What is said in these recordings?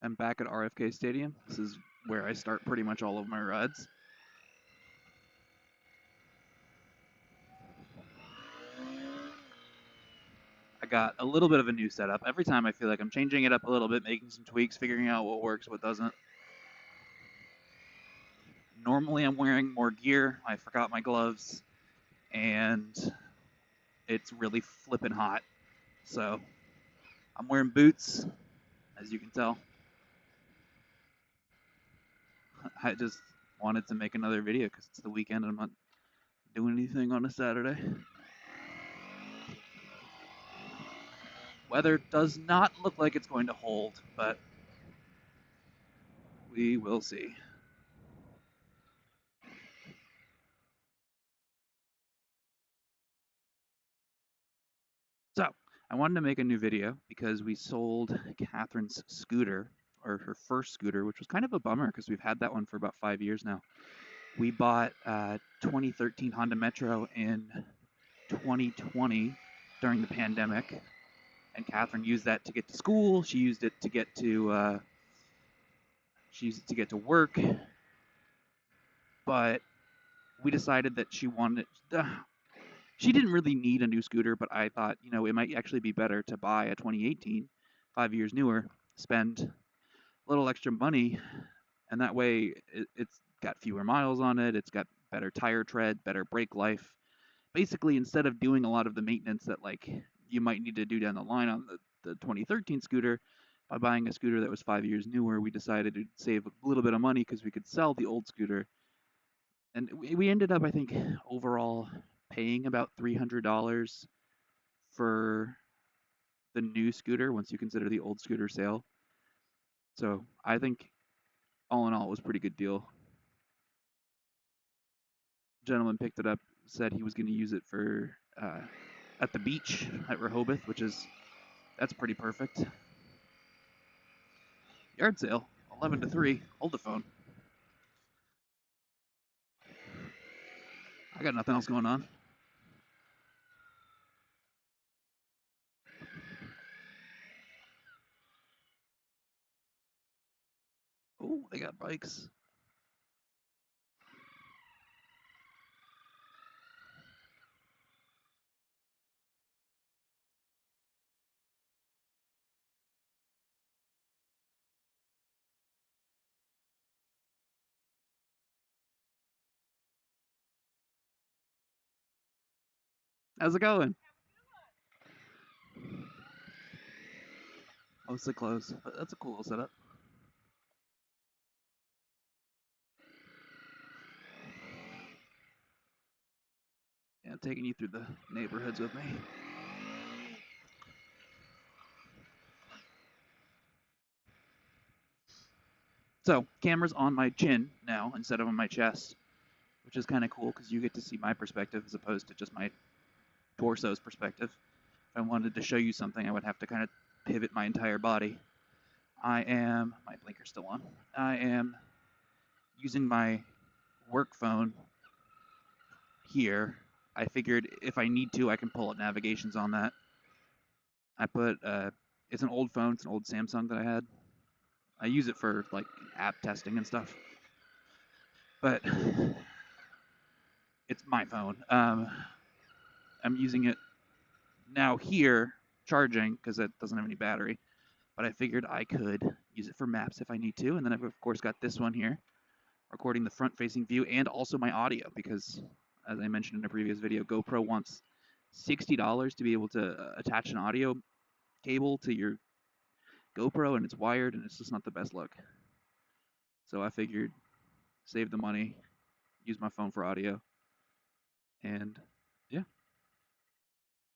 I'm back at RFK Stadium. This is where I start pretty much all of my rides. I got a little bit of a new setup. Every time I feel like I'm changing it up a little bit, making some tweaks, figuring out what works, what doesn't. Normally I'm wearing more gear. I forgot my gloves, and it's really flipping hot. So I'm wearing boots, as you can tell. I just wanted to make another video because it's the weekend and I'm not doing anything on a Saturday. Weather does not look like it's going to hold, but we will see. So, I wanted to make a new video because we sold Catherine's scooter, or her first scooter, which was kind of a bummer because we've had that one for about 5 years now. We bought a 2013 Honda Metro in 2020 during the pandemic, and Catherine used that to get to school. She used it to get to work, but we decided that she wanted. She didn't really need a new scooter, but I thought, it might actually be better to buy a 2018, 5 years newer, spend a little extra money, and that way it's got fewer miles on it, it's got better tire tread, better brake life. Basically, instead of doing a lot of the maintenance that like you might need to do down the line on the 2013 scooter, by buying a scooter that was 5 years newer, we decided to save a little bit of money because we could sell the old scooter. And we ended up, I think, overall paying about $300 for the new scooter once you consider the old scooter sale. So I think all in all it was a pretty good deal. Gentleman picked it up, said he was going to use it for at the beach at Rehoboth, that's pretty perfect. Yard sale, 11 to 3. Hold the phone. I got nothing else going on. Oh, they got bikes. How's it going? Mostly closed, but that's a cool little setup. Yeah, taking you through the neighborhoods with me. So, camera's on my chin now instead of on my chest, which is kind of cool because you get to see my perspective as opposed to just my torso's perspective. If I wanted to show you something, I would have to kind of pivot my entire body. My blinker's still on. I am using my work phone here. I figured if I need to, I can pull up navigations on that. It's an old phone, it's an old Samsung that I had. I use it for like app testing and stuff. But it's my phone. I'm using it now here, charging, because it doesn't have any battery. But I figured I could use it for maps if I need to. And then I've, of course, got this one here, recording the front-facing view and also my audio, because, as I mentioned in a previous video, GoPro wants $60 to be able to attach an audio cable to your GoPro, and it's wired, and it's just not the best look. So I figured, save the money, use my phone for audio, and yeah.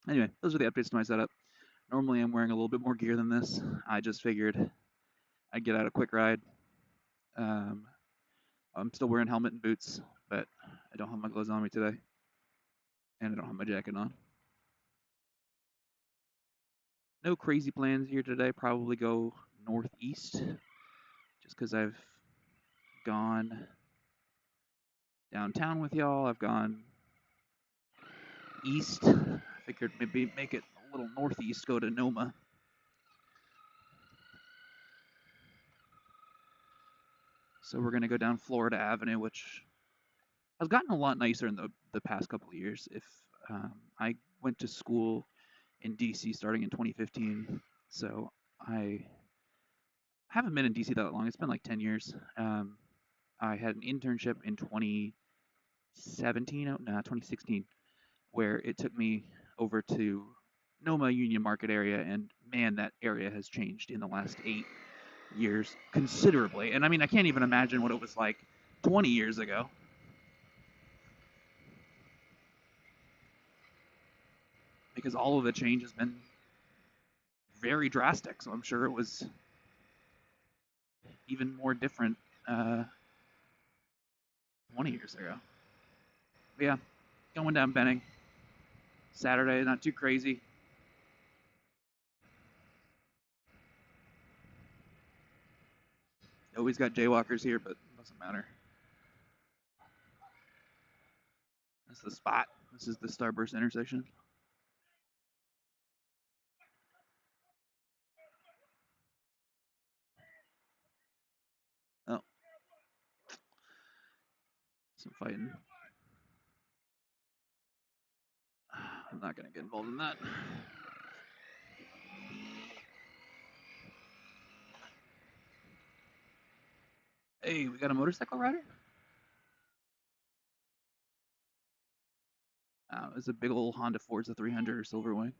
Anyway, those are the updates to my setup. Normally I'm wearing a little bit more gear than this. I just figured I'd get out a quick ride. Um, I'm still wearing helmet and boots, but I don't have my gloves on me today, and I don't have my jacket on. No crazy plans here today. Probably go northeast, just because I've gone downtown with y'all. I've gone east. I figured maybe make it a little northeast, go to Noma. So we're gonna go down Florida Avenue, which has gotten a lot nicer in the past couple of years. If I went to school in DC starting in 2015, so I haven't been in DC that long. It's been like 10 years. I had an internship in 2017, no, 2016, where it took me over to Noma Union Market area, and man, that area has changed in the last 8 years considerably. And I mean, I can't even imagine what it was like 20 years ago. Because all of the change has been very drastic. So I'm sure it was even more different 20 years ago. But yeah, going down Benning. Saturday, not too crazy. Always got jaywalkers here, but it doesn't matter. That's the spot. This is the Starburst intersection. Oh. Some fighting. I'm not going to get involved in that. Hey, we got a motorcycle rider? It's a big old Honda Forza 300 or Silverwing.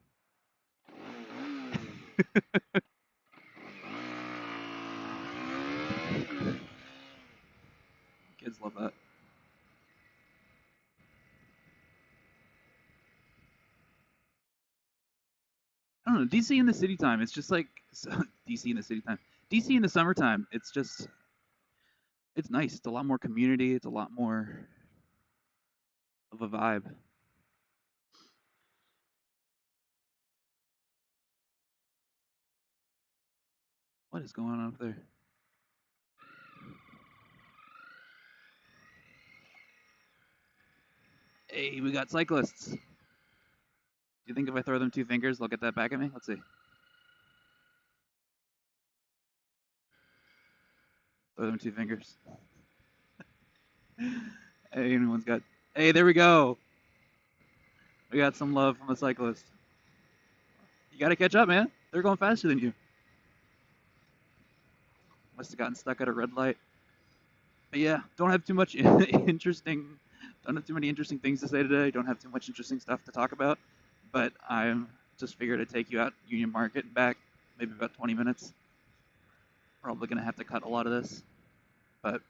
Kids love that. I don't know, DC in the city time, it's just like DC in the city time. DC in the summertime, it's just it's nice. It's a lot more community, it's a lot more of a vibe. What is going on up there? Hey, we got cyclists. Do you think if I throw them 2 fingers, they'll get that back at me? Let's see. Throw them 2 fingers. Hey, anyone's got. Hey, there we go. We got some love from a cyclist. You gotta catch up, man. They're going faster than you. Must have gotten stuck at a red light. But yeah, don't have too much interesting. Don't have too many interesting things to say today. Don't have too much interesting stuff to talk about. But I'm just figured I'd take you out Union Market and back, maybe about 20 minutes. Probably gonna have to cut a lot of this, but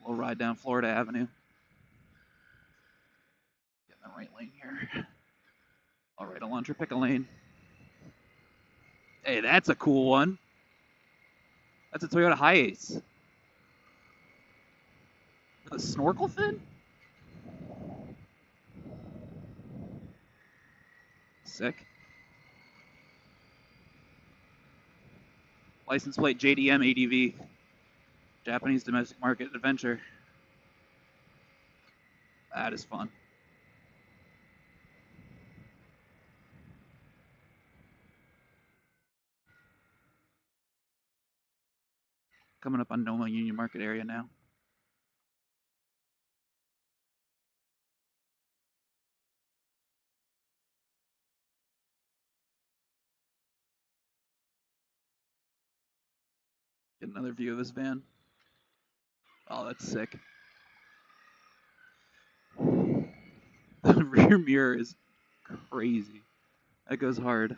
we'll ride down Florida Avenue. Get in the right lane here. All right, Alondra, pick a lane. Hey, that's a cool one. That's a Toyota Hiace. With a snorkel fin? Sick. License plate JDM ADV. Japanese Domestic Market Adventure. That is fun. Coming up on Noma Union Market area now. Get another view of this van. Oh, that's sick. The rear mirror is crazy. That goes hard.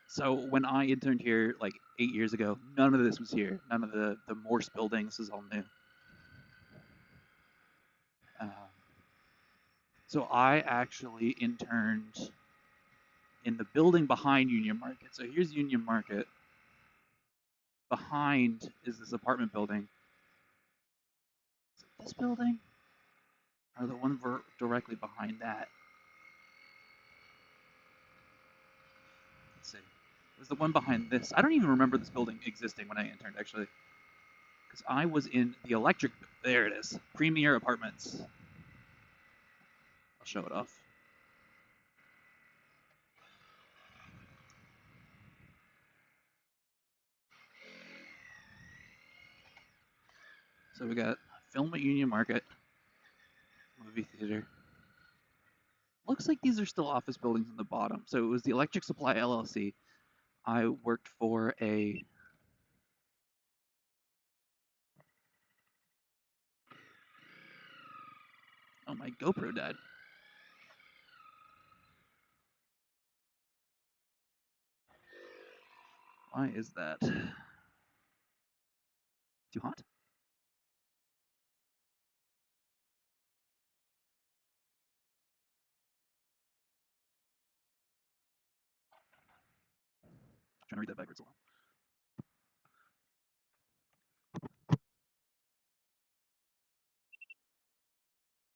So when I interned here like 8 years ago, none of this was here. None of the Morse building. This is all new. So I actually interned in the building behind Union Market. So here's Union Market. Behind is this apartment building. Is it this building? Or the one directly behind that? Let's see. It was the one behind this. I don't even remember this building existing when I interned, actually. Because I was in the electric. There it is. Premier Apartments. I'll show it off. So we got film at Union Market, movie theater. Looks like these are still office buildings on the bottom. So it was the Electric Supply LLC. I worked for a oh, my GoPro died. Why is that? Too hot? I'm trying to read that backwards a lot.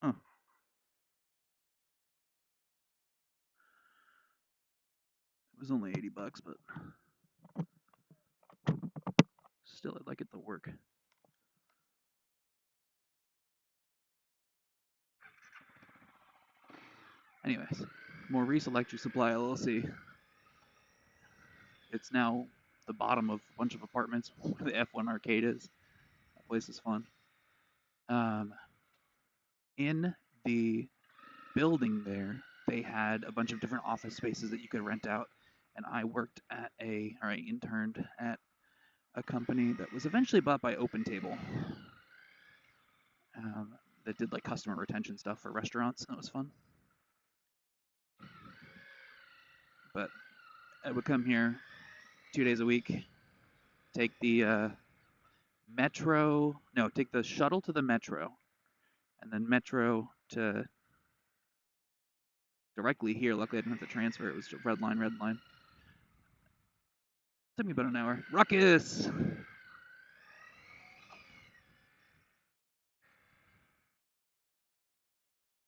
Oh, it was only $80, but still, I'd like it to work. Anyways, Maurice Electric Supply LLC. It's now the bottom of a bunch of apartments where the F1 arcade is. That place is fun. In the building there, they had a bunch of different office spaces that you could rent out. And I interned at a company that was eventually bought by OpenTable that did like customer retention stuff for restaurants. And it was fun. But I would come here 2 days a week, take the take the shuttle to the metro, and then metro to directly here. Luckily, I didn't have to transfer. It was just red line. Took me about an hour. Ruckus!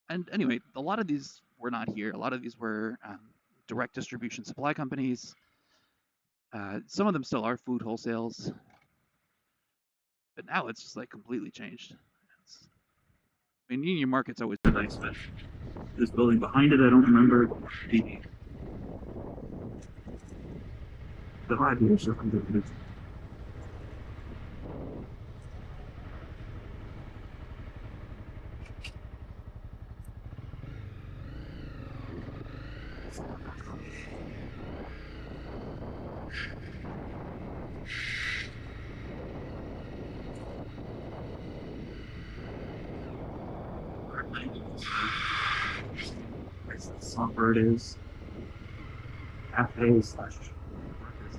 And anyway, a lot of these were not here. A lot of these were direct distribution supply companies. Some of them still are food wholesales. But now it's just like completely changed. Union Market's always been nice, but this building behind it, I don't remember the 5 years or something. Songbird is cafe slash workers.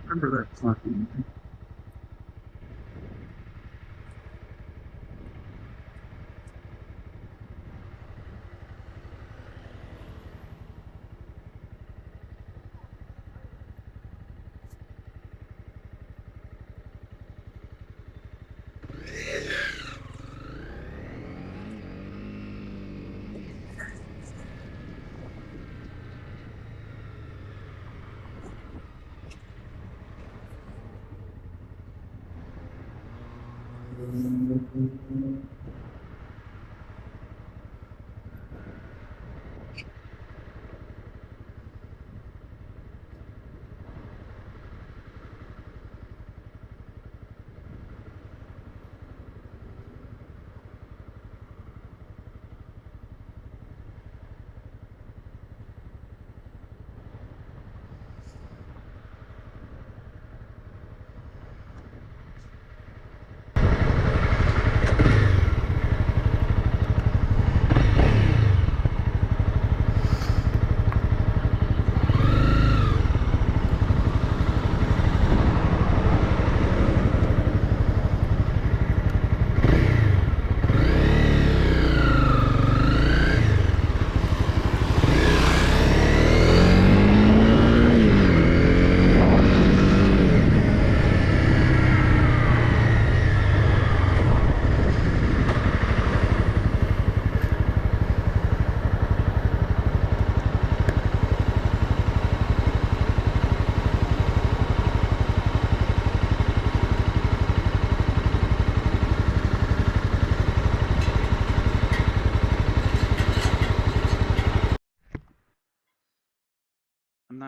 Remember that talking.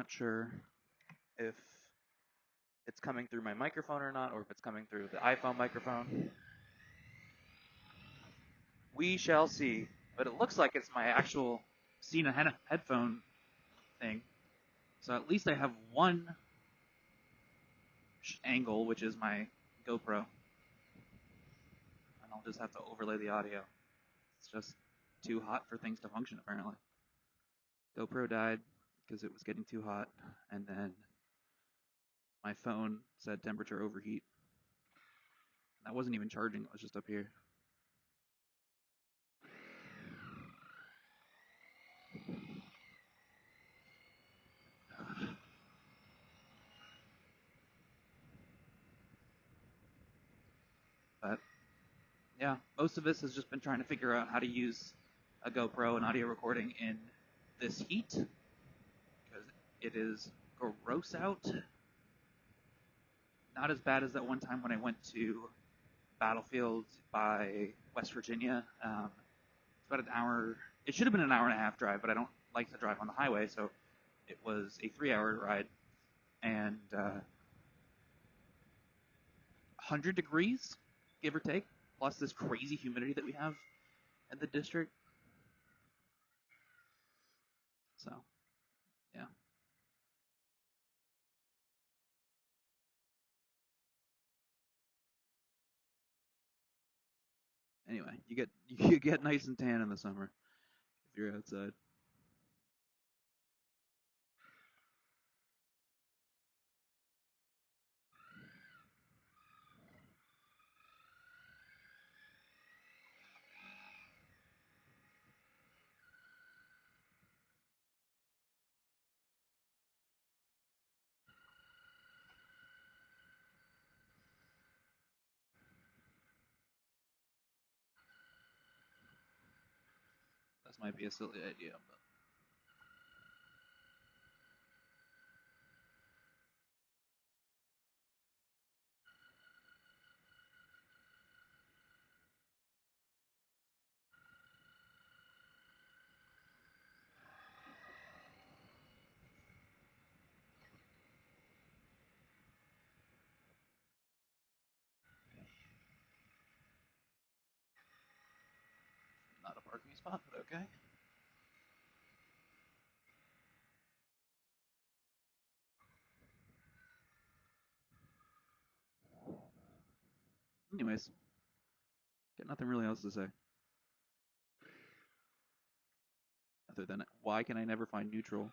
not sure if it's coming through my microphone or not, or if it's coming through the iPhone microphone. We shall see. But it looks like it's my actual Cena headphone thing. So at least I have one angle, which is my GoPro. And I'll just have to overlay the audio. It's just too hot for things to function, apparently. GoPro died because it was getting too hot, and then my phone said temperature overheat. And that wasn't even charging, it was just up here. But yeah, most of this has just been trying to figure out how to use a GoPro and audio recording in this heat, because it is gross out. Not as bad as that one time when I went to Battlefield by West Virginia. It's about an hour. It should have been an hour and a half drive, but I don't like to drive on the highway, so it was a 3-hour ride. And 100 degrees, give or take, plus this crazy humidity that we have in the district. So, yeah. Anyway, you get nice and tan in the summer if you're outside. This might be a silly idea, but not a parking spot, but okay. Anyways, got nothing really else to say other than why can I never find neutral?